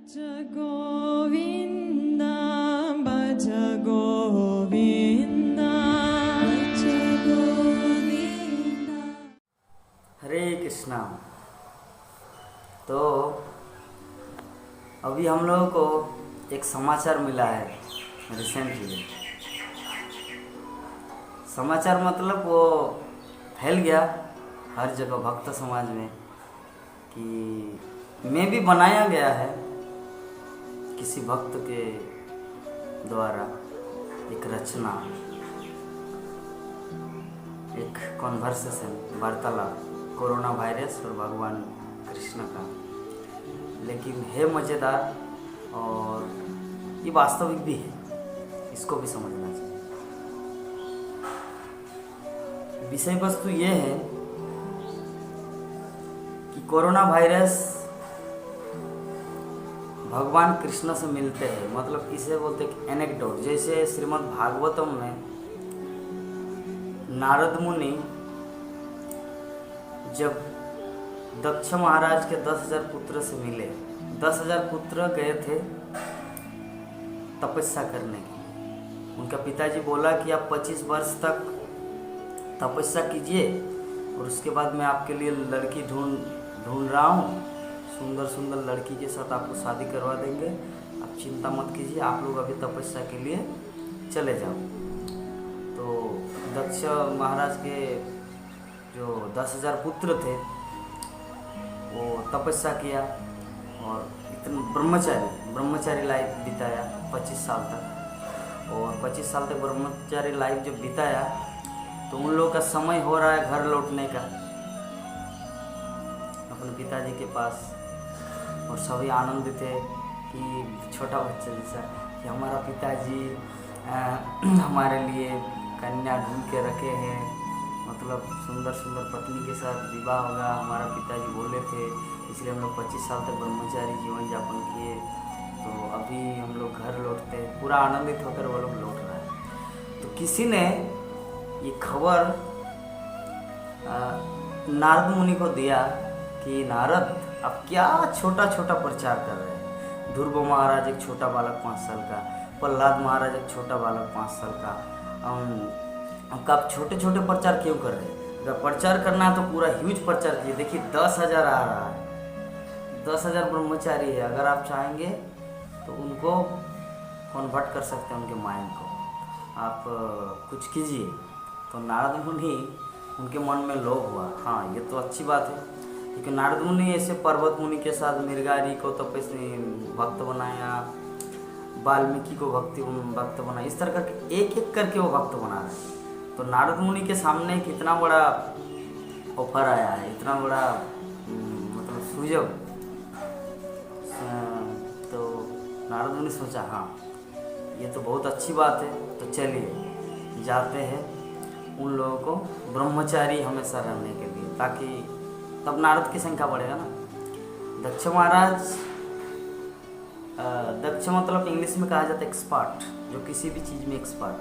गोविंद भज गोविंद भज गोविंद। हरे कृष्णा। तो अभी हम लोगों को एक समाचार मिला है रिसेंटली। समाचार मतलब वो फैल गया हर जगह भक्त समाज में कि में भी बनाया गया है किसी भक्त के द्वारा एक रचना, एक कॉन्वर्सेशन, वार्तालाप कोरोना वायरस और भगवान कृष्ण का। लेकिन है मज़ेदार और ये वास्तविक भी है, इसको भी समझना चाहिए। विषय वस्तु ये है कि कोरोना वायरस भगवान कृष्ण से मिलते हैं, मतलब इसे बोलते हैं एनेक्डोट। जैसे श्रीमद् भागवतम में नारद मुनि जब दक्ष महाराज के 10,000 पुत्र से मिले, 10,000 पुत्र गए थे तपस्या करने के लिए। उनका पिताजी बोला कि आप 25 वर्ष तक तपस्या कीजिए और उसके बाद मैं आपके लिए लड़की ढूंढ रहा हूँ, सुंदर सुंदर लड़की के साथ आपको शादी करवा देंगे, आप चिंता मत कीजिए, आप लोग अभी तपस्या के लिए चले जाओ। तो दक्ष महाराज के जो 10,000 पुत्र थे वो तपस्या किया और इतना ब्रह्मचारी लाइफ बिताया 25 साल तक। और 25 साल तक ब्रह्मचारी लाइफ जब बिताया तो उन लोगों का समय हो रहा है घर लौटने का अपने पिताजी के पास। और सभी आनंदित थे कि छोटा बच्चा जैसा कि हमारा पिताजी हमारे लिए कन्या ढूंढ के रखे हैं, मतलब सुंदर सुंदर पत्नी के साथ विवाह होगा, हमारा पिताजी बोले थे, इसलिए हम लोग 25 साल तक ब्रह्मचारी जीवन यापन किए। तो अभी हम लोग घर लौटते हैं, पूरा आनंदित होकर वो लोग लौट रहा है। तो किसी ने ये खबर नारद मुनि को दिया कि नारद आप क्या छोटा छोटा प्रचार कर रहे हैं। ध्रुव महाराज एक छोटा बालक 5 साल का, प्रहलाद महाराज एक छोटा बालक 5 साल का, आप छोटे छोटे प्रचार क्यों कर रहे हैं? अगर प्रचार करना है तो पूरा ह्यूज प्रचार कीजिए। देखिए 10,000 आ रहा है, 10,000 ब्रह्मचारी है, अगर आप चाहेंगे तो उनको कन्वर्ट कर सकते हैं, उनके माइंड को आप कुछ कीजिए। तो नारद मुनि उनके मन में लोभ हुआ, हाँ ये तो अच्छी बात है, क्योंकि नारद मुनि ऐसे पर्वत मुनि के साथ मृगारी को भक्त बनाया, वाल्मीकि को भक्त बनाया, इस तरह करके एक एक करके वो भक्त बना रहे हैं। तो नारद मुनि के सामने कितना बड़ा ऑफर आया है, इतना बड़ा मतलब सुयोग। तो नारद मुनि सोचा हाँ ये तो बहुत अच्छी बात है, तो चलिए जाते हैं उन लोगों को ब्रह्मचारी हमेशा रहने के लिए, ताकि तब नारद की संख्या बढ़ेगा ना। दक्ष महाराज, दक्ष मतलब इंग्लिश में कहा जाता है एक्सपर्ट, जो किसी भी चीज़ में एक्सपर्ट,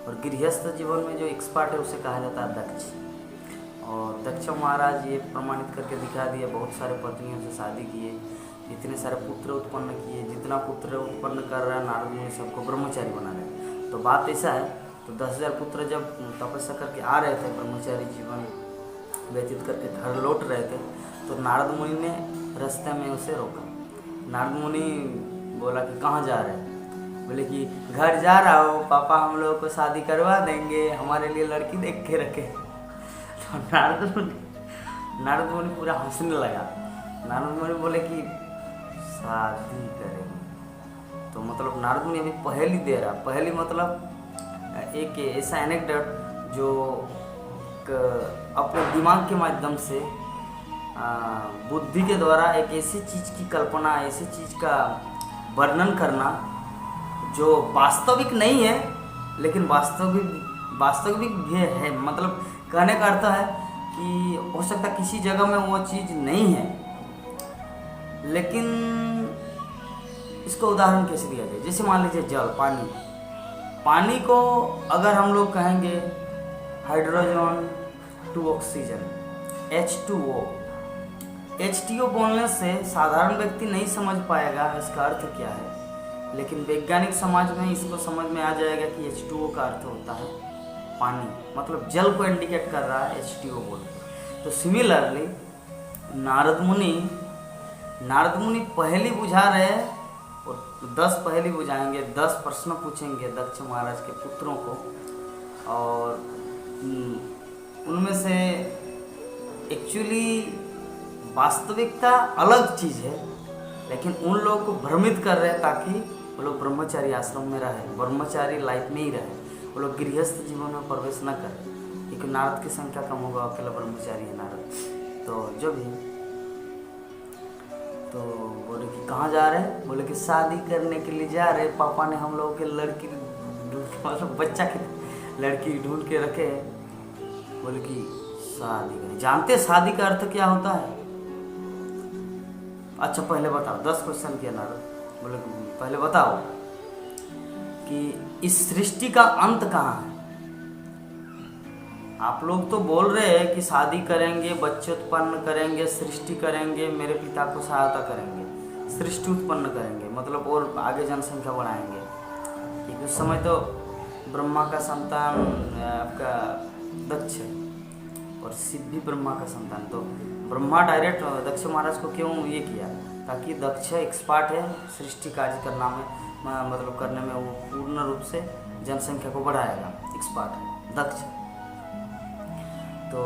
और गृहस्थ जीवन में जो एक्सपर्ट है उसे कहा जाता है दक्ष। और दक्ष महाराज ये प्रमाणित करके दिखा दिया, बहुत सारे पत्नियों से शादी किए, इतने सारे पुत्र उत्पन्न किए, जितना पुत्र उत्पन्न कर रहा है नारद मुनि सबको ब्रह्मचारी बना रहे हैं। तो बात ऐसा है, तो 10,000 पुत्र जब तपस्या करके आ रहे थे, ब्रह्मचारी जीवन व्यतीत करके घर लौट रहे थे, तो नारद मुनि ने रास्ते में उसे रोका। नारद मुनि बोला कि कहाँ जा रहे हैं? बोले कि घर जा रहा हूँ, पापा हम लोगों को शादी करवा देंगे, हमारे लिए लड़की देख के रखे। तो नारद मुनि पूरा हंसने लगा। नारद मुनि बोले कि शादी करेंगे, तो मतलब नारद मुनि अभी पहेली दे रहा। पहेली मतलब एक ऐसा एनेक्डोट जो अपने दिमाग के माध्यम से बुद्धि के द्वारा एक ऐसी चीज़ की कल्पना, ऐसी चीज़ का वर्णन करना जो वास्तविक नहीं है लेकिन वास्तविक भी है। मतलब कहने का अर्थ है कि हो सकता है किसी जगह में वो चीज़ नहीं है, लेकिन इसको उदाहरण कैसे दिया जाए? जैसे मान लीजिए जल, पानी को अगर हम लोग कहेंगे hydrogen two oxygen H2O, H2O बोलने से साधारण व्यक्ति नहीं समझ पाएगा इसका अर्थ क्या है, लेकिन वैज्ञानिक समाज में इसको समझ में आ जाएगा कि H2O का अर्थ होता है पानी, मतलब जल को इंडिकेट कर रहा है H2O बोल के। तो सिमिलरली नारद मुनि पहेली बुझा रहे हैं और 10 पहेली बुझाएंगे, 10 प्रश्न पूछेंगे दक्ष महाराज के पुत्रों को, और उनमें से एक्चुअली वास्तविकता अलग चीज़ है, लेकिन उन लोगों को भ्रमित कर रहे हैं ताकि वो लोग ब्रह्मचारी आश्रम में रहे, ब्रह्मचारी लाइफ में ही रहे, वो लोग गृहस्थ जीवन में प्रवेश न करें, क्योंकि नारद की संख्या कम होगा, अकेला ब्रह्मचारी है नारद। तो जो भी तो बोले कि कहाँ जा रहे हैं, बोले कि शादी करने के लिए जा रहे, पापा ने हम लोगों के लड़की मतलब बच्चा की लड़की ढूंढ के रखे। बोले कि शादी करें, जानते शादी का अर्थ क्या होता है? अच्छा पहले बताओ, 10 क्वेश्चन किया नारद। बोले पहले बताओ कि इस सृष्टि का अंत कहाँ है? आप लोग तो बोल रहे हैं कि शादी करेंगे, बच्चे उत्पन्न करेंगे, सृष्टि करेंगे, मेरे पिता को सहायता करेंगे, सृष्टि उत्पन्न करेंगे, मतलब और आगे जनसंख्या बढ़ाएंगे। क्योंकि उस समय तो ब्रह्मा का संतान आपका दक्ष है और शिव भी ब्रह्मा का संतान। तो ब्रह्मा डायरेक्ट दक्ष महाराज को क्यों ये किया? ताकि दक्ष एक्सपर्ट है सृष्टि कार्य करना में, मतलब करने में, वो पूर्ण रूप से जनसंख्या को बढ़ाएगा, एक्सपर्ट है दक्ष। तो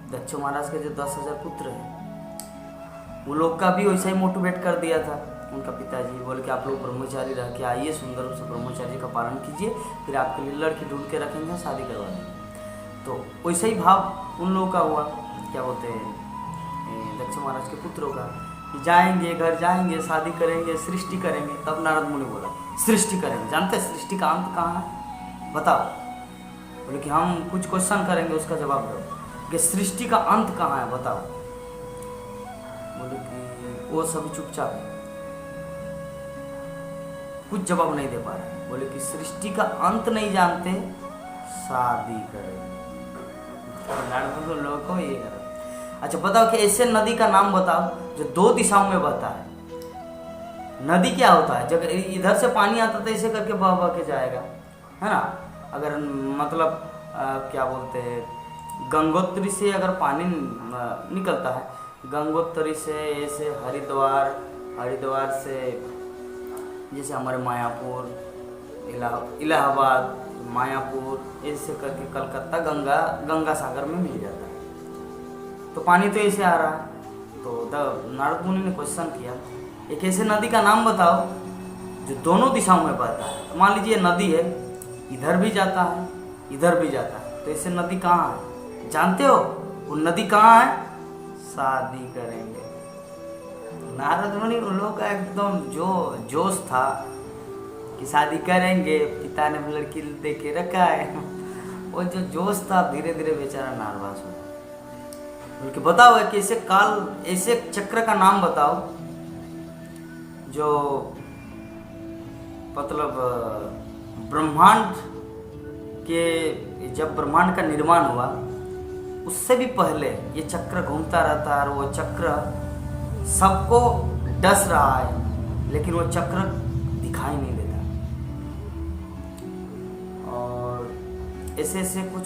दक्ष महाराज के जो 10,000 पुत्र हैं, वो लोग का भी वैसा ही मोटिवेट कर दिया था उनका पिताजी। बोले कि आप लोग ब्रह्मचारी रह के आइए, सुंदर रूप से ब्रह्मचारी का पालन कीजिए, फिर आपके लिए लड़की ढूंढ के रखेंगे, शादी करवा देंगे। तो वैसा ही भाव उन लोगों का हुआ, क्या बोलते हैं, दक्ष महाराज के पुत्रों का, कि जाएंगे, घर जाएंगे, शादी करेंगे, सृष्टि करेंगे। तब नारद मुनि बोला सृष्टि करेंगे। जानते हैं सृष्टि का अंत कहाँ है? बताओ। बोले कि हम कुछ क्वेश्चन करेंगे, उसका जवाब दो कि सृष्टि का अंत कहाँ है, बताओ। बोले कि वो सभी चुपचाप है, कुछ जवाब नहीं दे पा रहे। बोले कि सृष्टि का अंत नहीं जानते, शादी करेंगे। लोगों को ये करो। अच्छा बताओ कि ऐसे नदी का नाम बताओ जो 2 दिशाओं में बहता है। नदी क्या होता है? जब इधर से पानी आता तो ऐसे करके बह बह के जाएगा, है ना। अगर मतलब क्या बोलते हैं, गंगोत्री से अगर पानी निकलता है, गंगोत्री से ऐसे हरिद्वार से जैसे हमारे मायापुर, इलाहाबाद, मायापुर, ऐसे करके कलकत्ता गंगा सागर में मिल जाता है। तो पानी तो ऐसे आ रहा है। तो नारद मुनि ने क्वेश्चन किया, एक ऐसे नदी का नाम बताओ जो दोनों दिशाओं में बहता है। मान लीजिए नदी है, इधर भी जाता है, इधर भी जाता है, तो ऐसे नदी कहाँ है? जानते हो वो नदी कहाँ है? शादी करेंगे। नारद मुनि उन लोगों का एकदम जोश था कि शादी करेंगे, पिता ने लड़की दे के रखा है। वो जो जोश था धीरे धीरे बेचारा नाराज हो। बल्कि बताओ कि ऐसे चक्र का नाम बताओ जो मतलब ब्रह्मांड के, जब ब्रह्मांड का निर्माण हुआ उससे भी पहले ये चक्र घूमता रहता है, और वो चक्र सबको डस रहा है, लेकिन वो चक्र दिखाई नहीं देता। और ऐसे ऐसे कुछ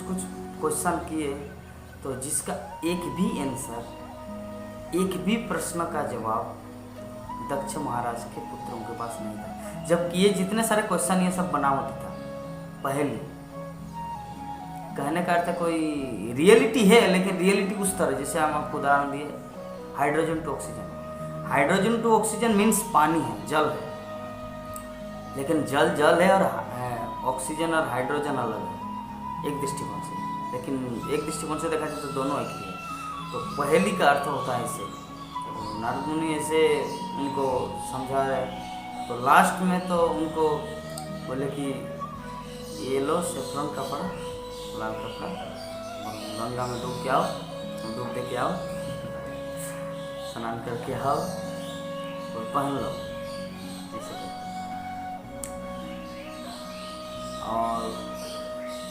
क्वेश्चन किए, तो जिसका एक भी आंसर, एक भी प्रश्न का जवाब दक्ष महाराज के पुत्रों के पास नहीं था। जबकि ये जितने सारे क्वेश्चन ये सब बनावट था पहले। कहने का अर्थ कोई रियलिटी है, लेकिन रियलिटी उस तरह, जैसे हम आपको उदाहरण दिए hydrogen two oxygen. Hydrogen two oxygen means पानी है, जल है, लेकिन जल है और ऑक्सीजन और हाइड्रोजन अलग है एक दृष्टिकोण से। लेकिन एक दृष्टिकोण से देखा जाए तो दोनों एक ही है। तो पहेली का अर्थ होता है इसे। तो नारद मुनि ऐसे उनको समझा रहे, तो लास्ट में तो उनको बोले कि ये लो सेफ्रॉन कपड़ा, लाल कपड़ा, और गंगा में डूब के आओ, डूब दे के आओ, स्नान करके आओ और पहन लो ऐसे। और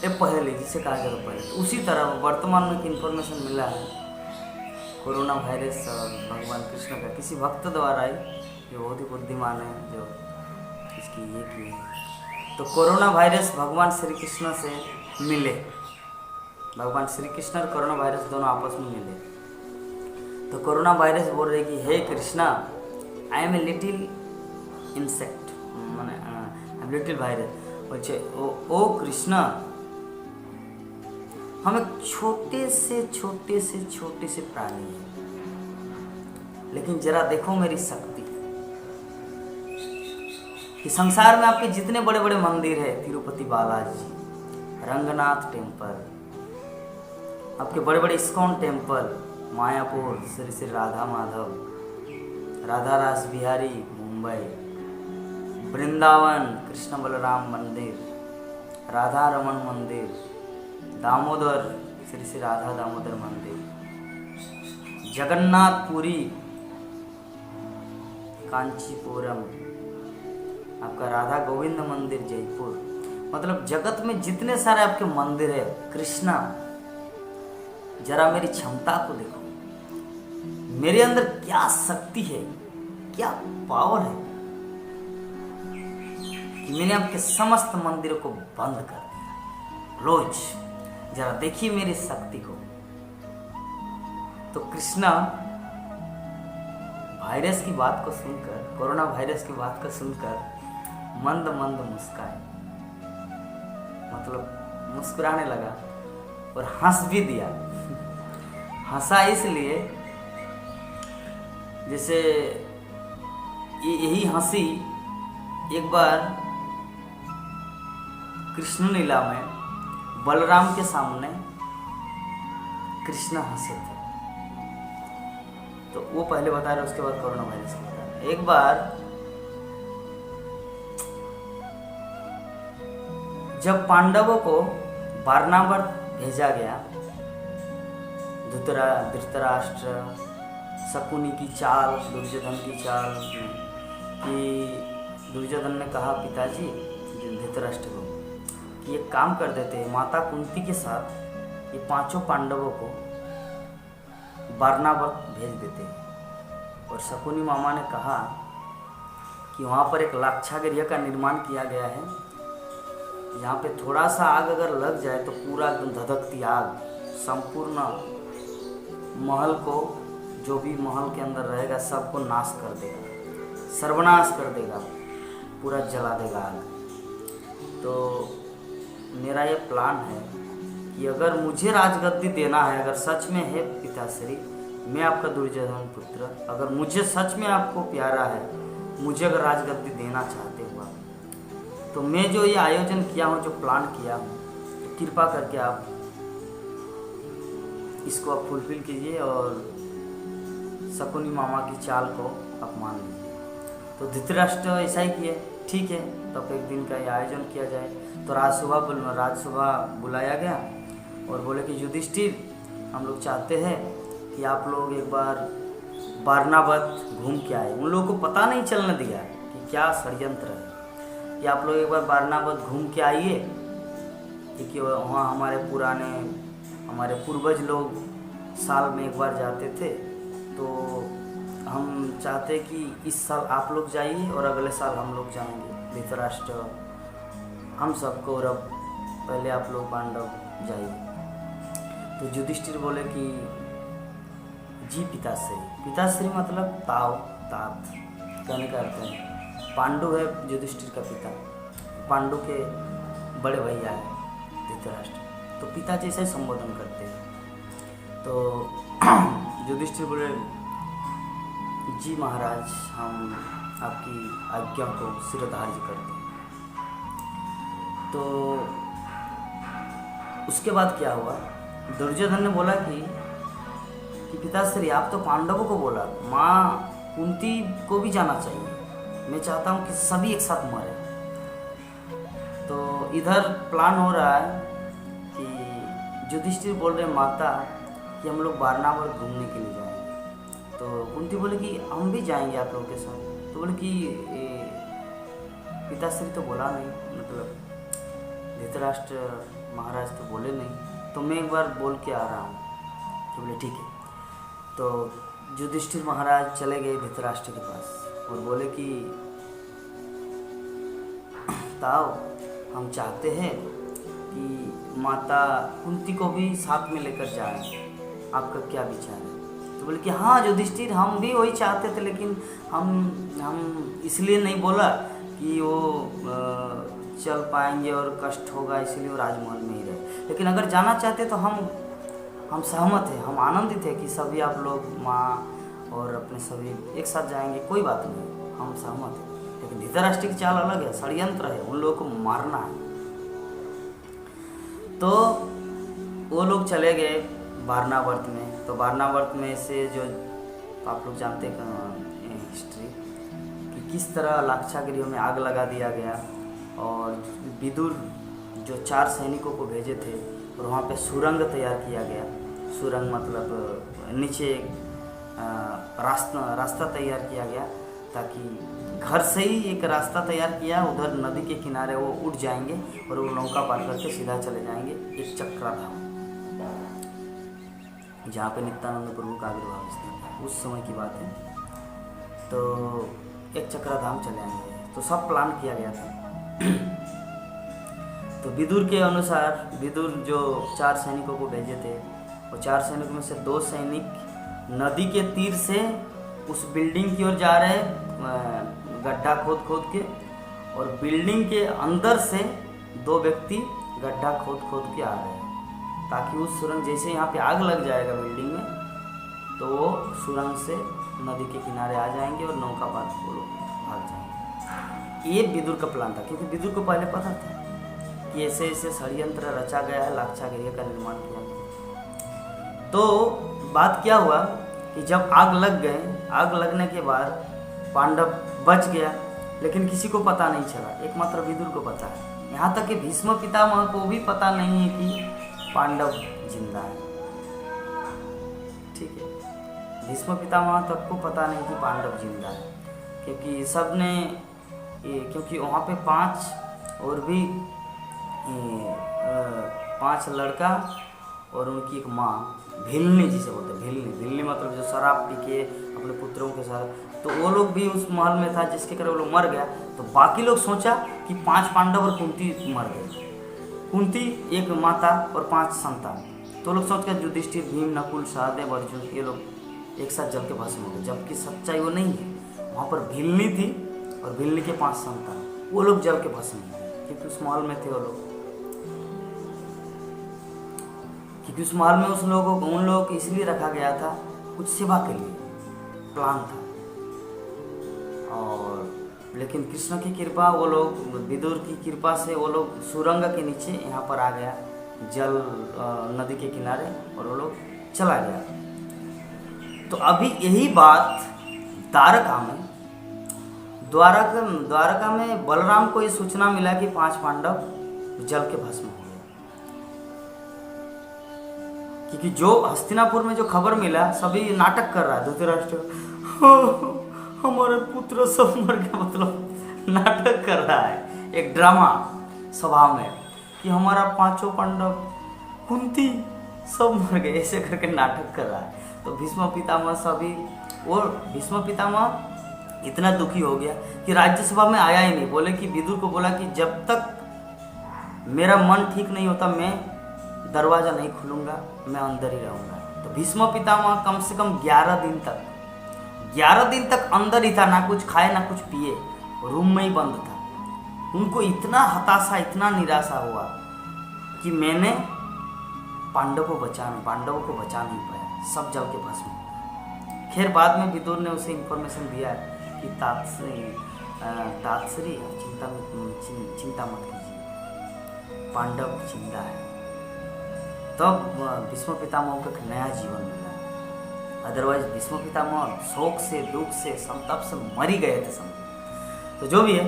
ये पहले जिसे कहा जाता पहले, तो उसी तरह वर्तमान में एक इन्फॉर्मेशन मिला है कोरोना वायरस और भगवान कृष्ण का किसी भक्त द्वारा ही, जो बहुत ही बुद्धिमान है, जो इसकी ये की है। तो कोरोना वायरस भगवान श्री कृष्ण से मिले, भगवान श्री कृष्ण और कोरोना वायरस दोनों आपस में मिले। तो कोरोना वायरस बोल रहे कि हे Krishna, I am a little insect, माने आई एम लिटिल वायरस। बच्चे ओ कृष्णा, हम एक छोटे से प्राणी हैं, लेकिन जरा देखो मेरी शक्ति कि संसार में आपके जितने बड़े बड़े मंदिर है, तिरुपति बालाजी, रंगनाथ टेम्पल, आपके बड़े बड़े इस्कॉन टेम्पल, मायापुर श्री श्री राधा माधव, राधा रास बिहारी मुंबई, वृंदावन कृष्ण बलराम मंदिर, राधा रमन मंदिर, दामोदर श्री श्री राधा दामोदर मंदिर, जगन्नाथपुरी, कांचीपुरम, आपका राधा गोविंद मंदिर जयपुर, मतलब जगत में जितने सारे आपके मंदिर है, कृष्णा जरा मेरी क्षमता को देखो, मेरे अंदर क्या शक्ति है, क्या पावर है कि मैंने आपके समस्त मंदिरों को बंद कर दिया। रोज जरा देखिए मेरी शक्ति को। तो कृष्णा वायरस की बात को सुनकर, कोरोना वायरस की बात को सुनकर मंद मंद मुस्काए, मतलब मुस्कुराने लगा और हंस भी दिया। हंसा इसलिए जैसे यही हंसी एक बार कृष्ण लीला में बलराम के सामने कृष्ण हंसे थे। तो वो पहले बता रहे, उसके बाद कोरोना वायरस को बता रहे। एक बार जब पांडवों को वारणावत भेजा गया, धृतराष्ट्र, शकुनी की चाल, दुर्योधन की चाल, कि दुर्योधन ने कहा पिताजी धृतराष्ट्र को कि एक काम कर देते हैं, माता कुंती के साथ ये पांचों पांडवों को वारणावत भेज देते हैं। और शकुनी मामा ने कहा कि वहाँ पर एक लाक्षागृह का निर्माण किया गया है, यहाँ पे थोड़ा सा आग अगर लग जाए तो पूरा एकदम धधकती आग संपूर्ण महल को, जो भी महल के अंदर रहेगा सबको नाश कर देगा, सर्वनाश कर देगा, पूरा जला देगा आग। तो मेरा ये प्लान है कि अगर मुझे राजगद्दी देना है, अगर सच में है पिताश्री, मैं आपका दुर्योधन पुत्र, अगर मुझे सच में आपको प्यारा है, मुझे अगर राजगद्दी देना चाहते हो आप, तो मैं जो ये आयोजन किया हूँ, जो प्लान किया हूँ, तो कृपा करके आप इसको आप फुलफिल कीजिए और शकुनी मामा की चाल को आप मान लीजिए। तो धृतराष्ट्र ऐसा ही किए, ठीक है तो अब एक दिन का ये आयोजन किया जाए। तो राज सुबह बुलाया गया और बोले कि युधिष्ठिर, हम लोग चाहते हैं कि आप लोग एक बार वारणावत घूम के आए। उन लोगों को पता नहीं चलने दिया कि क्या षड्यंत्र है, कि आप लोग एक बार वारणावत घूम के आइए, क्योंकि वहाँ हमारे पूर्वज लोग साल में एक बार जाते थे। तो हम चाहते कि इस साल आप लोग जाइए और अगले साल हम लोग जाएंगे, धृतराष्ट्र हम सबको, और अब पहले आप लोग पांडव जाइए। तो युधिष्ठिर बोले कि जी पिताश्री मतलब तात कहने का अर्थ है। पांडु है युधिष्ठिर का पिता, पांडु के बड़े भैया है धृतराष्ट्र, तो पिता जैसे संबोधन करते हैं। तो युधिष्ठिर बोले जी महाराज, हम आपकी आज्ञा को शिरोधार्य करते हैं। तो उसके बाद क्या हुआ, दुर्योधन ने बोला कि पिताश्री आप तो पांडवों को बोला, माँ कुंती को भी जाना चाहिए, मैं चाहता हूँ कि सभी एक साथ मरे। तो इधर प्लान हो रहा है कि युधिष्ठिर बोल रहे माता कि हम लोग वारणावत घूमने के लिए जाएंगे। तो कुंती बोले कि हम भी जाएंगे आप लोगों के साथ। तो बोले कि पिताश्री तो बोला नहीं, मतलब धृतराष्ट्र महाराज तो बोले नहीं, तो मैं एक बार बोल के आ रहा हूँ। तो बोले ठीक है। तो युधिष्ठिर महाराज चले गए धृतराष्ट्र के पास और बोले कि ताऊ, हम चाहते हैं कि माता कुंती को भी साथ में लेकर जाएं, आपका क्या विचार है? तो बोले कि हाँ युधिष्ठिर, हम भी वही चाहते थे, लेकिन हम इसलिए नहीं बोला कि वो चल पाएंगे और कष्ट होगा, इसलिए वो राजमहल में ही रहे। लेकिन अगर जाना चाहते तो हम सहमत हैं, हम आनंदित हैं कि सभी आप लोग, माँ और अपने सभी एक साथ जाएंगे, कोई बात नहीं, हम सहमत हैं। लेकिन धृतराष्ट्र की चाल अलग है, षड्यंत्र है, उन लोगों को मारना है। तो वो लोग चले गए वारणावर्त में। तो वारणावर्त में से जो आप लोग जानते हैं हिस्ट्री कि किस तरह लाक्षागृह में आग लगा दिया गया और विदुर जो 4 सैनिकों को भेजे थे और वहाँ पे सुरंग तैयार किया गया। सुरंग मतलब नीचे रास्ता तैयार किया गया, ताकि घर से ही एक रास्ता तैयार किया, उधर नदी के किनारे वो उठ जाएंगे और वो नौका पार करके सीधा चले जाएंगे एक चक्राधाम, जहाँ पे नित्यानंद प्रभु का आविर्भाव स्थल है, उस समय की बात है। तो एक चक्राधाम चले आएंगे, तो सब प्लान किया गया था। तो विदुर के अनुसार, विदुर जो 4 सैनिकों को भेजे थे, वो 4 सैनिकों में से 2 सैनिक नदी के तीर से उस बिल्डिंग की ओर जा रहे, गड्ढा खोद के, और बिल्डिंग के अंदर से 2 व्यक्ति गड्ढा खोद के आ रहे हैं, ताकि उस सुरंग, जैसे यहाँ पे आग लग जाएगा बिल्डिंग में, तो वो सुरंग से नदी के किनारे आ जाएंगे और नौका पार वो लोग भाग जाएंगे। ये विदुर का प्लान था, क्योंकि विदुर को पहले पता था कि ऐसे ऐसे षड्यंत्र रचा गया है, लाक्षागृह का निर्माण किया गया। तो बात क्या हुआ कि जब आग लग गए, आग लगने के बाद पांडव बच गया, लेकिन किसी को पता नहीं चला, एकमात्र विदुर को पता है। यहाँ तक कि भीष्म पितामह को भी पता नहीं है कि पांडव जिंदा है। ठीक है, भीष्म पितामह तक को पता नहीं कि पांडव जिंदा है, क्योंकि सबने, क्योंकि वहाँ पे 5 और भी 5 लड़का और उनकी एक माँ, भिलनी जिसे बोलते हैं, भिलनी मतलब जो शराब पी के अपने पुत्रों के साथ, तो वो लोग भी उस महल में था, जिसके कारण वो लोग मर गया। तो बाकी लोग सोचा कि 5 पांडव और कुंती मर गए, कुंती एक माता और 5 संतान। तो लोग सोच कर युधिष्ठिर, भीम, नकुल, सहदेव, अर्जुन, ये लोग एक साथ जल के भस्म हो गए, जबकि सच्चाई वो नहीं है। वहाँ पर भिलनी थी और भिलनी के 5 संतान, वो लोग जल के भस्म हो गए, क्योंकि उस महल में थे वो लोग, क्योंकि उस महल में उन लोगों को इसलिए रखा गया था, कुछ सेवा के लिए प्लान था। और लेकिन कृष्ण की कृपा, वो लोग, विदुर की कृपा से वो लोग सुरंग के नीचे यहाँ पर आ गया, जल नदी के किनारे, और वो लोग चला गया। तो अभी यही बात द्वारका में बलराम को ये सूचना मिला कि 5 पांडव जल के भस्म हो गए, क्योंकि जो हस्तिनापुर में जो खबर मिला, सभी नाटक कर रहा है, धृतराष्ट्र हमारे पुत्र सब मर गए, मतलब नाटक कर रहा है, एक ड्रामा सभा में कि हमारा 5 पांडव, कुंती सब मर गए, ऐसे करके नाटक कर रहा है। तो भीष्म पितामह सभी, और भीष्म पितामह इतना दुखी हो गया कि राज्यसभा में आया ही नहीं। बोले कि विदुर को बोला कि जब तक मेरा मन ठीक नहीं होता मैं दरवाज़ा नहीं खुलूँगा, मैं अंदर ही रहूँगा। तो भीष्म पितामह कम से कम 11 दिन तक अंदर ही था, ना कुछ खाए ना कुछ पिए, रूम में ही बंद था। उनको इतना हताशा, इतना निराशा हुआ कि मैंने पांडवों को बचा नहीं पाया, सब जल के भस्म हो गए। खैर बाद में विदुर ने उसे इन्फॉर्मेशन दिया कि तात्श्री चिंता मत कीजिए, पांडव जिंदा है। तब भीष्म पितामह को एक नया जीवन मिला, अदरवाइज भीष्म पितामह शोक से, दुख से, संताप से मर ही गए थे समझो। तो जो भी है,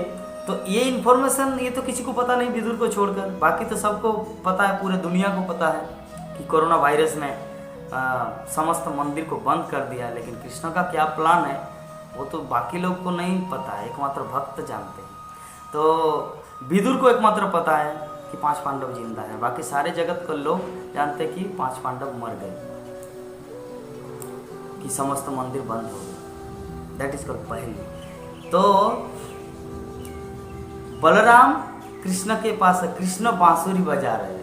तो ये इन्फॉर्मेशन ये तो किसी को पता नहीं विदुर को छोड़कर, बाकी तो सबको पता है, पूरे दुनिया को पता है कि कोरोना वायरस ने समस्त मंदिर को बंद कर दिया। लेकिन कृष्ण का क्या प्लान है वो तो बाकी लोग को नहीं पता है, एकमात्र भक्त जानते हैं। तो विदुर को एकमात्र पता है कि 5 पांडव जिंदा है, बाकी सारे जगत को लोग जानते कि 5 पांडव मर गए, कि समस्त मंदिर बंद हो गए। दैट इज कॉल्ड पहली। तो बलराम कृष्ण के पास, कृष्ण बांसुरी बजा रहे हैं,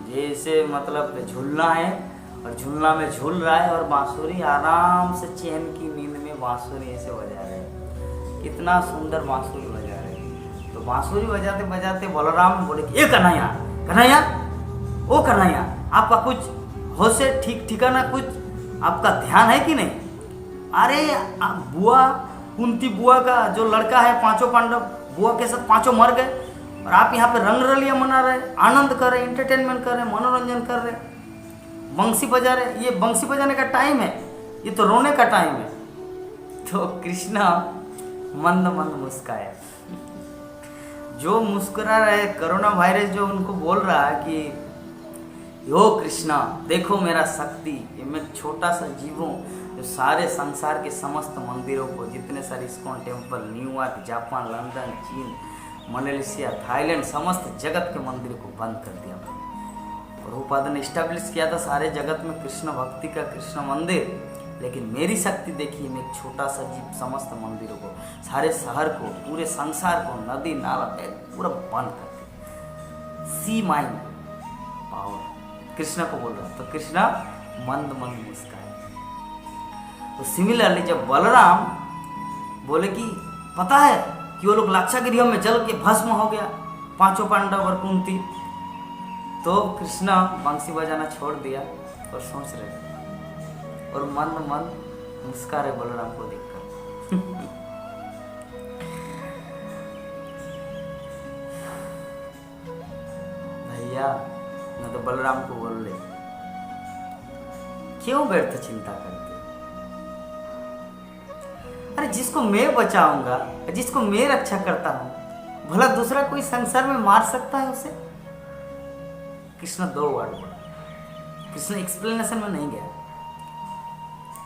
जैसे मतलब झूलना है और झूलना में झूल रहा है और बांसुरी आराम से चैन की नींद में बांसुरी ऐसे बजा रहे हैं। कितना सुंदर बांसुरी बजा रहे हैं। तो बांसुरी बजाते बजाते बलराम बोले कि ए कन्हैया, कन्हैया, ओ कन्हैया, आपका कुछ होश है, ठीक ठिकाना कुछ आपका ध्यान है कि नहीं? अरे बुआ, कुंती बुआ का जो लड़का है, पांचों पांडव बुआ के साथ पांचों मर गए और आप यहाँ पे रंग रलियां मना रहे, आनंद कर रहे, एंटरटेनमेंट कर रहे, मनोरंजन कर रहे, बंसी बजा रहे। ये बंसी बजाने का टाइम है, ये तो रोने का टाइम है। तो कृष्णा मंद मंद मुस्काए। जो मुस्कुरा रहे, कोरोना वायरस जो उनको बोल रहा है कि यो कृष्णा देखो मेरा शक्ति, ये मैं छोटा सा जीव हूँ जो सारे संसार के समस्त मंदिरों को, जितने सारे ISKCON temple, New York, Japan, London, चीन, मलेशिया, थाईलैंड, समस्त जगत के मंदिर को बंद कर दिया। प्रभुपाद ने इस्टेब्लिश किया था सारे जगत में कृष्ण भक्ति का कृष्ण मंदिर, लेकिन मेरी शक्ति देखिए, मैं एक छोटा सा जीव समस्त मंदिरों को, सारे शहर को, पूरे संसार को, नदी नाला पूरा बंद कर दिया। सी माई पावर, कृष्णा को बोल रहा। तो कृष्णा मंद मंद मुस्काए। तो सिमिलरली जब बलराम बोले कि पता है कि वो लोग लाक्षागृह में जल के भस्म हो गया, पांचों पांडव और कुंती, तो कृष्णा बंसी बजाना छोड़ दिया और सोच रहे थे और मंद मंद मुस्का रहे बलराम को देखकर। भैया मैं तो बलराम को बोल ले, क्यों व्यर्थ चिंता करते? अरे जिसको मैं बचाऊंगा, जिसको मैं रक्षा करता हूं, भला दूसरा कोई संसार में मार सकता है उसे? कृष्ण 2 वर्ड बोला, कृष्ण एक्सप्लेनेशन में नहीं गया।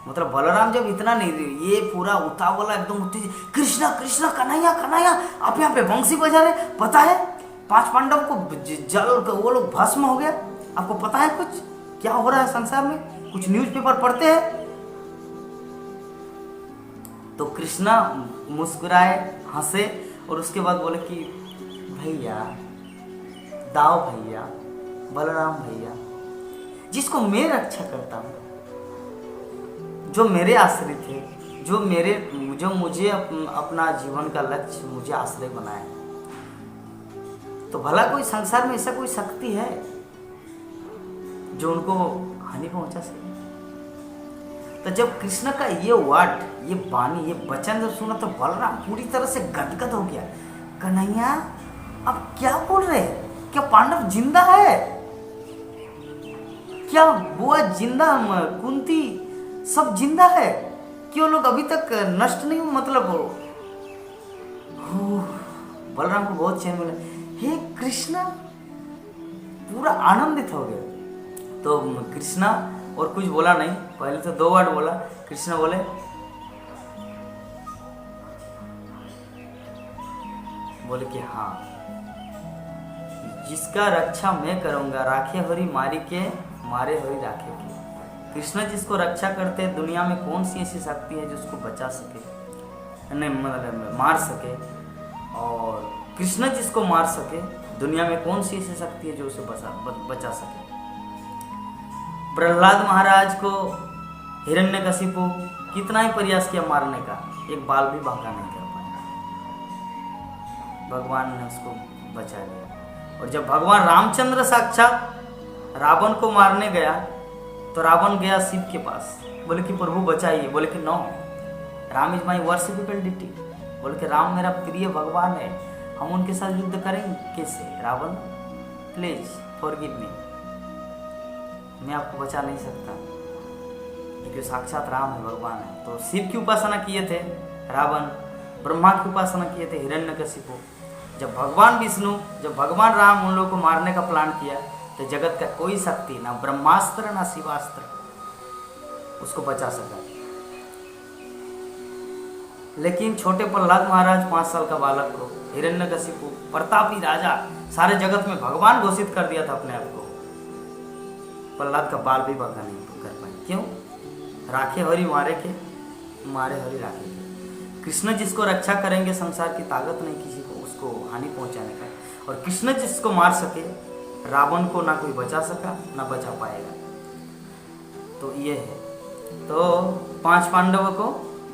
मतलब बलराम जब इतना नहीं, ये पूरा उतावला एकदम उठी, कृष्णा कृष्णा, कन्हैया कन्हैया, आप यहाँ पे बंसी बजा रहे, पता है 5 पांडव को जल वो लोग भस्म हो गया, आपको पता है कुछ क्या हो रहा है संसार में? कुछ न्यूज़पेपर पढ़ते हैं? तो कृष्णा मुस्कुराए, हंसे और उसके बाद बोले कि भैया, दाव भैया, बलराम भैया, जिसको मैं रक्षा करता हूँ, जो मेरे आश्रित है, जो मुझे अपना जीवन का लक्ष्य, मुझे आश्रय बनाए, तो भला कोई संसार में ऐसा कोई शक्ति है जो उनको हानि पहुंचा सके? तो जब कृष्ण का ये वर्ड, ये वाणी, ये वचन जब सुना तो बलराम पूरी तरह से गदगद हो गया। कन्हैया अब क्या बोल रहे हैं? क्या पांडव जिंदा है? क्या बुआ जिंदा, कुंती सब जिंदा है? क्यों लोग अभी तक नष्ट नहीं? मतलब बलराम को बहुत चैन मिला। हे कृष्णा, पूरा आनंदित हो गया। तो कृष्णा और कुछ बोला नहीं, पहले तो 2 वर्ड बोला। कृष्ण बोले कि हाँ, जिसका रक्षा मैं करूंगा, राखे हरि मारी के, मारे हरि राखे के। कृष्ण जिसको रक्षा करते हैं, दुनिया में कौन सी ऐसी शक्ति है जो उसको बचा सके, नहीं मतलब मार सके? और कृष्ण जिसको मार सके, दुनिया में कौन सी ऐसी शक्ति है जो उसे बचा सके? प्रहलाद महाराज को हिरण्यकशिपु कितना ही प्रयास किया मारने का, एक बाल भी बांका नहीं कर पाया। भगवान ने उसको बचा लिया। और जब भगवान रामचंद्र साक्षात रावण को मारने गया, तो रावण गया शिव के पास, बोले कि प्रभु बचाइए। बोले कि no, Ram is my worshipable deity. बोले कि राम मेरा प्रिय भगवान है, हम उनके साथ युद्ध करेंगे कैसे? रावण प्लीज फॉरगिव मी, मैं आपको बचा नहीं सकता, क्योंकि साक्षात राम है, भगवान है। तो शिव की उपासना किए थे रावण, ब्रह्मा की उपासना किए थे हिरण्यकशिपु। जब भगवान विष्णु, जब भगवान राम उन लोगों को मारने का प्लान किया, तो जगत का कोई शक्ति, ना ब्रह्मास्त्र ना शिवास्त्र उसको बचा सका। लेकिन छोटे प्रहलाद महाराज 5 साल का बालक को हिरण्यकशिपु, प्रतापी राजा, सारे जगत में भगवान घोषित कर दिया था अपने आप को, प्रहलाद का बाल भी बांका नहीं कर पाए। क्यों? राखे हरि मारे के, मारे हरि राखे के। कृष्ण जिसको रक्षा करेंगे, संसार की ताकत नहीं किसी को उसको हानि पहुंचाने का। और कृष्ण जिसको मार सके, रावण को ना कोई बचा सका ना बचा पाएगा। तो ये है। तो 5 पांडवों को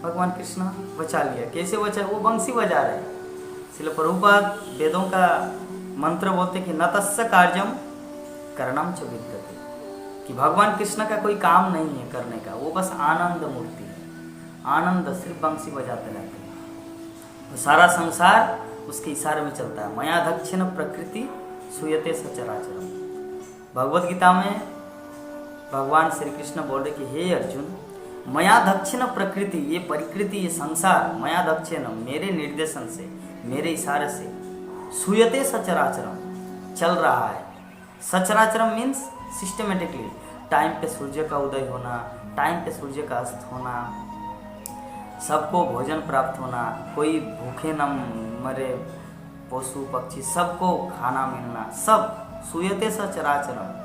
भगवान कृष्ण बचा लिया। कैसे बचा? वो बंसी बजा रहे। श्रील प्रभुपाद वेदों का मंत्र बोलते कि न तस्य कार्यम करणम च विद्यते, कि भगवान कृष्ण का कोई काम नहीं है करने का, वो बस आनंद मूर्ति है। आनंद, सिर्फ बंसी बजाते रहते हैं। तो सारा संसार उसके इशारे में चलता है। मया दक्षिण प्रकृति सूयते सचराचरम। भगवत गीता में भगवान श्री कृष्ण बोल रहे कि हे अर्जुन, मया दक्षिण प्रकृति, ये प्रकृति, ये संसार, मया दक्षिण, मेरे निर्देशन से, मेरे इशारे से, सूयते सचराचरम, चल रहा है। सचराचरम मीन्स सिस्टमेटिकली, टाइम पे सूर्य का उदय होना, टाइम पे सूर्य का अस्त होना, सबको भोजन प्राप्त होना, कोई भूखे न मरे, पशु पक्षी सबको खाना मिलना, सब सूयते सचराचरम।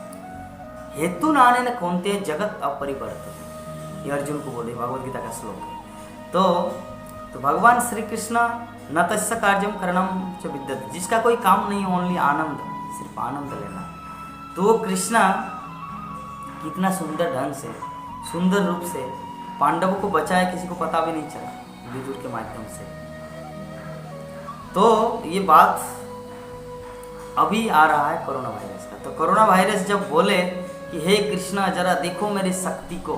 हेतु नाने न कौनते जगत अपरिवर्तित, ये अर्जुन को बोले, भगवद गीता का श्लोक है। तो भगवान श्री कृष्ण न तस्य कार्यम करणम च विद्यते, जिसका कोई काम नहीं, ओनली आनंद, सिर्फ आनंद लेना। तो वो कृष्ण कितना सुंदर ढंग से, सुंदर रूप से पांडवों को बचाया, किसी को पता भी नहीं चला, विदुर के माध्यम से। तो ये बात अभी आ रहा है कोरोना वायरस का। तो कोरोना वायरस जब बोले कि हे कृष्णा जरा देखो मेरी शक्ति को,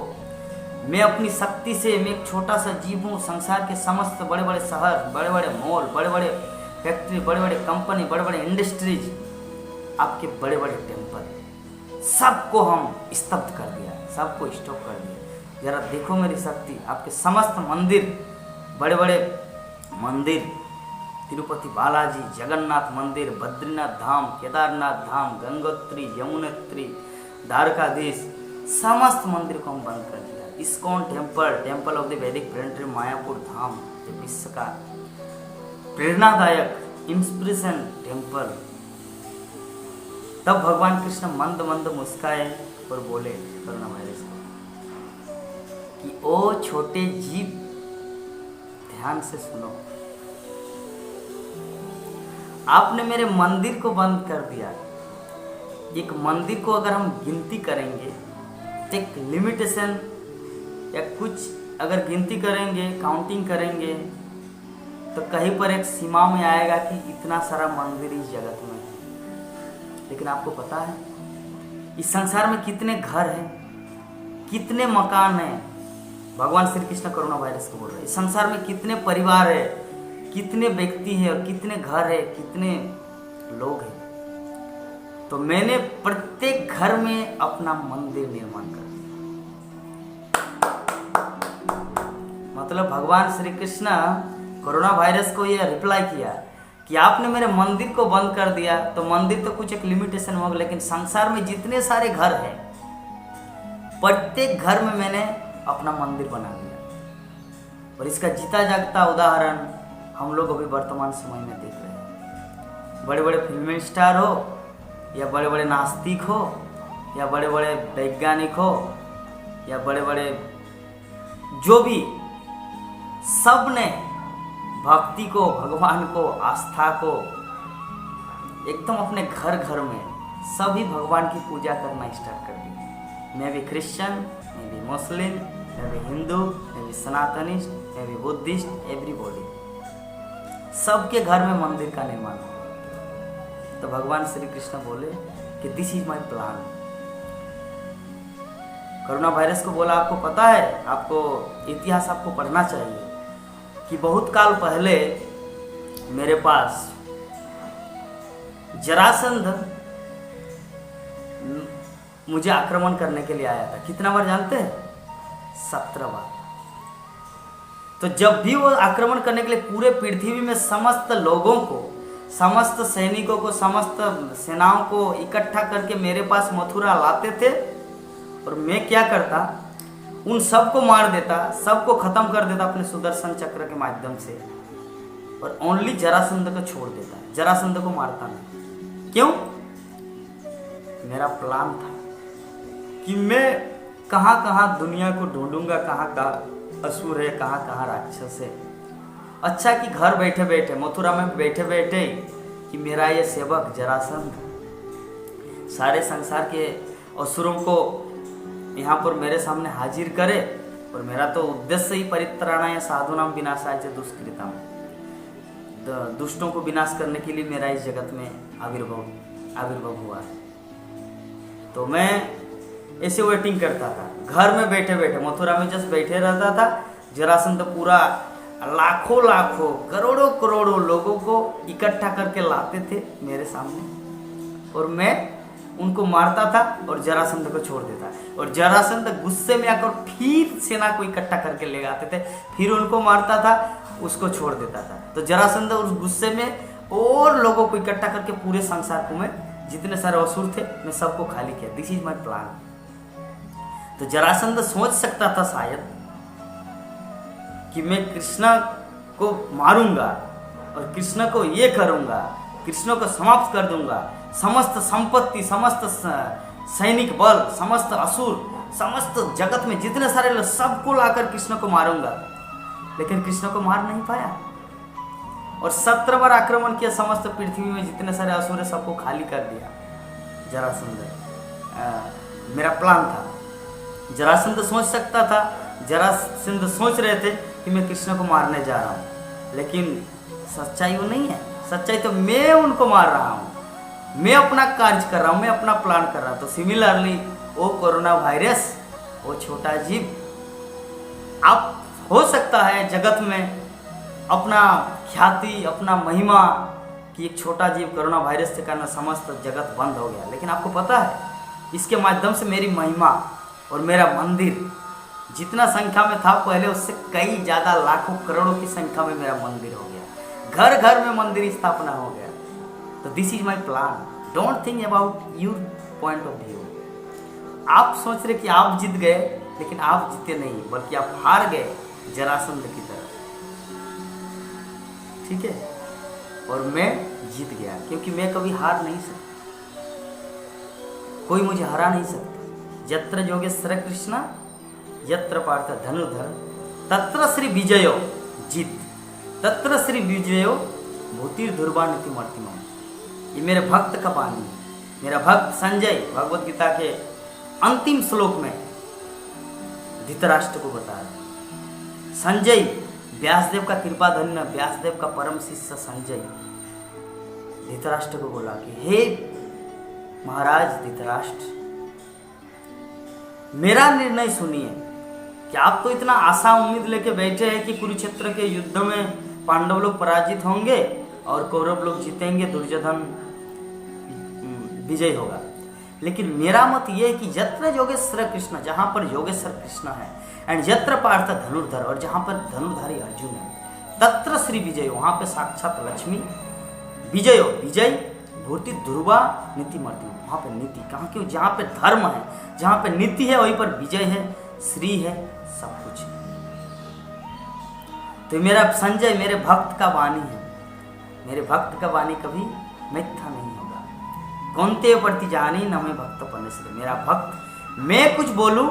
मैं अपनी शक्ति से, मैं एक छोटा सा जीव हूँ, संसार के समस्त बड़े बड़े शहर, बड़े बड़े मॉल, बड़े बड़े फैक्ट्री, बड़े बड़े कंपनी, बड़े बड़े इंडस्ट्रीज, आपके बड़े बड़े टेम्पल, सबको हम स्तब्ध कर दिया, सबको स्टॉप कर दिया। जरा देखो मेरी शक्ति। आपके समस्त मंदिर, बड़े बड़े मंदिर, तिरुपति बालाजी, जगन्नाथ मंदिर, बद्रीनाथ धाम, केदारनाथ धाम, गंगोत्री, यमुनोत्री, द्वारकाधीश, समस्त मंदिर को हम बंद कर दिया। ISKCON temple, temple of the वैदिक प्लेनेटरी मायापुर धाम, जो विश्व का प्रेरणादायक इंस्पिरेशन टेम्पल। तब भगवान कृष्ण मंद मंद मुस्काए और बोले कोरोना वायरस को कि ओ छोटे जीव, ध्यान से सुनो, आपने मेरे मंदिर को बंद कर दिया। एक मंदिर को अगर हम गिनती करेंगे, एक लिमिटेशन या कुछ अगर गिनती करेंगे, काउंटिंग करेंगे, तो कहीं पर एक सीमा में आएगा कि इतना सारा मंदिर इस जगत में है। लेकिन आपको पता है इस संसार में कितने घर हैं, कितने मकान हैं? भगवान श्री कृष्ण कोरोना वायरस को बोल रहे हैं, इस संसार में कितने परिवार है, कितने व्यक्ति हैं और कितने घर है, कितने लोग हैं। तो मैंने प्रत्येक घर में अपना मंदिर निर्माण कर दिया। मतलब भगवान श्री कृष्ण कोरोना वायरस को यह रिप्लाई किया कि आपने मेरे मंदिर को बंद कर दिया। तो मंदिर तो कुछ एक लिमिटेशन होगा, लेकिन संसार में जितने सारे घर हैं, प्रत्येक घर में मैंने अपना मंदिर बना दिया। और इसका जीता जागता उदाहरण हम लोग अभी वर्तमान समय में देख रहे हैं। बड़े बड़े फिल्मी स्टार हो या बड़े बड़े नास्तिक हो या बड़े बड़े वैज्ञानिक हो या बड़े बड़े जो भी, सब ने भक्ति को, भगवान को, आस्था को एकदम अपने घर घर में सभी भगवान की पूजा करना स्टार्ट कर दी। मैं भी क्रिश्चियन, मैं भी मुस्लिम, मैं भी हिंदू, मैं भी सनातनिस्ट, मैं भी बुद्धिस्ट, एवरीबॉडी, सबके घर में मंदिर का निर्माण हो। तो भगवान श्री कृष्ण बोले कि this is my plan. Corona virus को बोला आपको पता है, आपको इतिहास आपको पढ़ना चाहिए कि बहुत काल पहले मेरे पास जरासंध मुझे आक्रमण करने के लिए आया था। कितना बार जानते हैं? 17 बार। तो जब भी वो आक्रमण करने के लिए पूरे पृथ्वी में समस्त लोगों को, समस्त सैनिकों को, समस्त सेनाओं को इकट्ठा करके मेरे पास मथुरा लाते थे और मैं क्या करता, उन सबको मार देता, सबको खत्म कर देता अपने सुदर्शन चक्र के माध्यम से, और ओनली जरासंध को छोड़ देता। जरासंध को मारता नहीं। क्यों? मेरा प्लान था कि मैं कहाँ कहाँ दुनिया को ढूंढूंगा, कहाँ कहाँ असुर है, कहाँ कहाँ राक्षस है। अच्छा कि घर बैठे बैठे, मथुरा में बैठे बैठे, कि मेरा ये सेवक जरासंध सारे संसार के असुरों को यहाँ पर मेरे सामने हाजिर करे, और मेरा तो उद्देश्य ही परित्राणाय साधूनाम विनाशाय च दुष्कृताम, दुष्टों को विनाश करने के लिए मेरा इस जगत में आविर्भाव हुआ है। तो मैं ऐसे वेटिंग करता था, घर में बैठे बैठे, मथुरा में जस्ट बैठे रहता था। जरासंध पूरा लाखों लाखों करोड़ों करोड़ों लोगों को इकट्ठा करके लाते थे मेरे सामने, और मैं उनको मारता था और जरासंध को छोड़ देता। और जरासंध गुस्से में आकर फिर सेना को इकट्ठा करके ले आते थे, फिर उनको मारता था, उसको छोड़ देता था। तो जरासंध उस गुस्से में और लोगों को इकट्ठा करके पूरे संसार को, मैं जितने सारे असुर थे मैं सबको खाली किया। This is my plan. तो जरासंध सोच सकता था शायद कि मैं कृष्ण को मारूंगा और कृष्ण को ये करूंगा, कृष्ण को समाप्त कर दूंगा, समस्त संपत्ति, समस्त सैनिक बल, समस्त असुर, समस्त जगत में जितने सारे लोग, सबको लाकर कृष्ण को मारूंगा। लेकिन कृष्ण को मार नहीं पाया, और 17 बार आक्रमण किया, समस्त पृथ्वी में जितने सारे असुर है सबको खाली कर दिया जरासंध। मेरा प्लान था। जरासंध सोच सकता था, जरासंध सोच रहे थे कि मैं कृष्ण को मारने जा रहा हूँ, लेकिन सच्चाई वो नहीं है। सच्चाई तो मैं उनको मार रहा हूँ, मैं अपना कार्य कर रहा हूँ, मैं अपना प्लान कर रहा हूँ। तो सिमिलरली वो कोरोना वायरस, वो छोटा जीव, आप हो सकता है जगत में अपना ख्याति, अपना महिमा, कि एक छोटा जीव कोरोना वायरस के कारण समस्त जगत बंद हो गया। लेकिन आपको पता है, इसके माध्यम से मेरी महिमा और मेरा मंदिर जितना संख्या में था पहले, उससे कई ज़्यादा, लाखों करोड़ों की संख्या में मेरा मंदिर हो गया। घर घर में मंदिर स्थापना हो गया। तो this is my plan. Don't think about your point of view. आप सोच रहे कि आप जीत गए, लेकिन आप जीते नहीं, बल्कि आप हार गए जरासंध की तरह। ठीक है, और मैं जीत गया, क्योंकि मैं कभी हार नहीं सकता, कोई मुझे हरा नहीं सकता। यत्र योगेश्वर कृष्ण यत्र पार्थ धनुर्धर तत्र श्री विजयो जीत, तत्र श्री विजयो भूतिर्धुर्वा नीति मर्तिमान। ये मेरे भक्त का वाणी है। मेरा भक्त संजय भगवत गीता के अंतिम श्लोक में धृतराष्ट्र को बता रहे। संजय, व्यासदेव का कृपा धन्य, व्यासदेव का परम शिष्य संजय धृतराष्ट्र को बोला कि हे महाराज धृतराष्ट्र, मेरा निर्णय सुनिए कि आप तो इतना आशा उम्मीद लेके बैठे हैं कि कुरुक्षेत्र के युद्ध में पांडव लोग पराजित होंगे और कौरव लोग जीतेंगे, दुर्योधन विजय होगा। लेकिन मेरा मत ये है कि यत्र योगेश्वर कृष्ण, जहाँ पर योगेश्वर कृष्ण है, एंड यत्र पार्थ धनुर्धर, और जहाँ पर धनुर्धारी अर्जुन है, तत्र श्री विजय, वहाँ पे साक्षात लक्ष्मी विजय, विजय भूति ध्रुवा नीति मर्ति, वहाँ पे नीति, कहाँ क्यों, जहाँ पे धर्म है, जहाँ पे नीति है, वहीं पर विजय है, श्री है, सब कुछ है। तो मेरा संजय मेरे भक्त का वाणी है। मेरे भक्त का वाणी कभी मिथ्या नहीं होगा। कौनते प्रति जानी न मैं भक्त पने से, मेरा भक्त, मैं कुछ बोलूं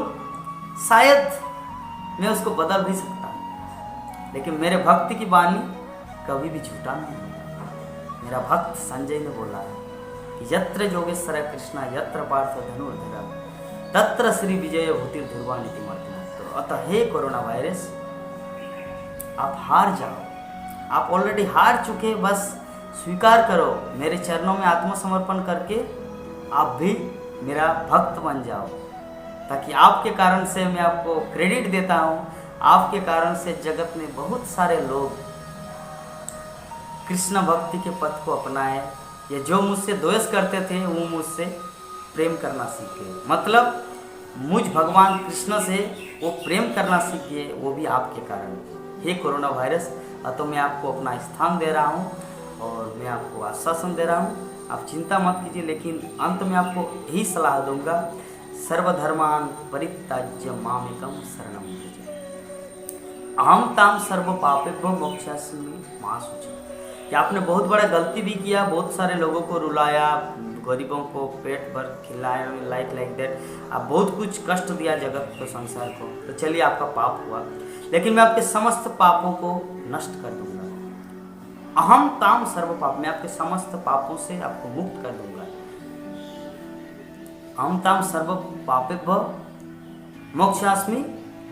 शायद मैं उसको बदल भी सकता हूं, लेकिन मेरे भक्त की वाणी कभी भी झूठा नहीं होगा। मेरा भक्त संजय ने बोला है कि यत्र योगेश्वर कृष्ण यत्र पार्थ धनुर्धर तत्र श्री विजय भूतिर्धुर्वा नीति मर्तिमान। तो अतः हे कोरोना वायरस, आप हार जाओ, आप ऑलरेडी हार चुके, बस स्वीकार करो, मेरे चरणों में आत्मसमर्पण करके आप भी मेरा भक्त बन जाओ, ताकि आपके कारण से, मैं आपको क्रेडिट देता हूँ, आपके कारण से जगत में बहुत सारे लोग कृष्ण भक्ति के पथ को अपनाए, या जो मुझसे द्वेष करते थे वो मुझसे प्रेम करना सीखे। मतलब मुझ भगवान कृष्ण से वो प्रेम करना सीखे, वो भी आपके कारण। हे कोरोना वायरस, तो मैं आपको अपना स्थान दे रहा हूँ और मैं आपको आश्वासन दे रहा हूँ, आप चिंता मत कीजिए। लेकिन अंत में आपको यही सलाह दूंगा, सर्वधर्मान परित्याज्य मामेकं शरणं व्रज, अहम ताम सर्व पापेभ्यो मोक्षयास्मि मा शुचि। कि आपने बहुत बड़ा गलती भी किया, बहुत सारे लोगों को रुलाया, गरीबों को पेट भर खिलाए, लाइक दैट। आप बहुत कुछ कष्ट दिया जगत को, संसार को। तो चलिए, आपका पाप हुआ, लेकिन मैं आपके समस्त पापों को नष्ट कर दूंगा। अहम ताम सर्व पाप, मैं आपके समस्त पापों से आपको मुक्त कर दूंगा। अहम ताम सर्व पापेभ्य मोक्षास्मि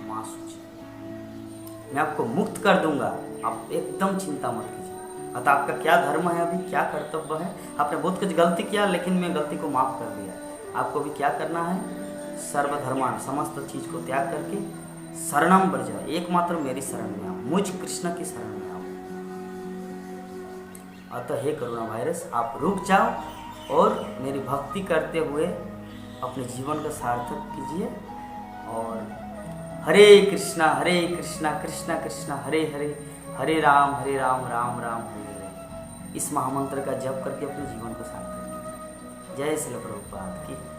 मा शुचि, मैं आपको मुक्त कर दूंगा। आप एकदम चिंता मत कीजिए। अतः आपका क्या धर्म है, अभी क्या कर्तव्य है? आपने बहुत कुछ गलती किया, लेकिन मैं गलती को माफ कर दिया। आपको भी क्या करना है? सर्वधर्मान, समस्त चीज को त्याग करके शरणम ब्रज, एकमात्र मेरी शरण में आओ, मुझ कृष्ण की शरण में आओ। अतः हे कोरोना वायरस, आप रुक जाओ और मेरी भक्ति करते हुए अपने जीवन को सार्थक कीजिए। और हरे कृष्णा कृष्णा कृष्णा हरे हरे, हरे राम राम राम हरे हरे, इस महामंत्र का जप करके अपने जीवन को सार्थक कीजिए। जय श्री प्रभुपाद की।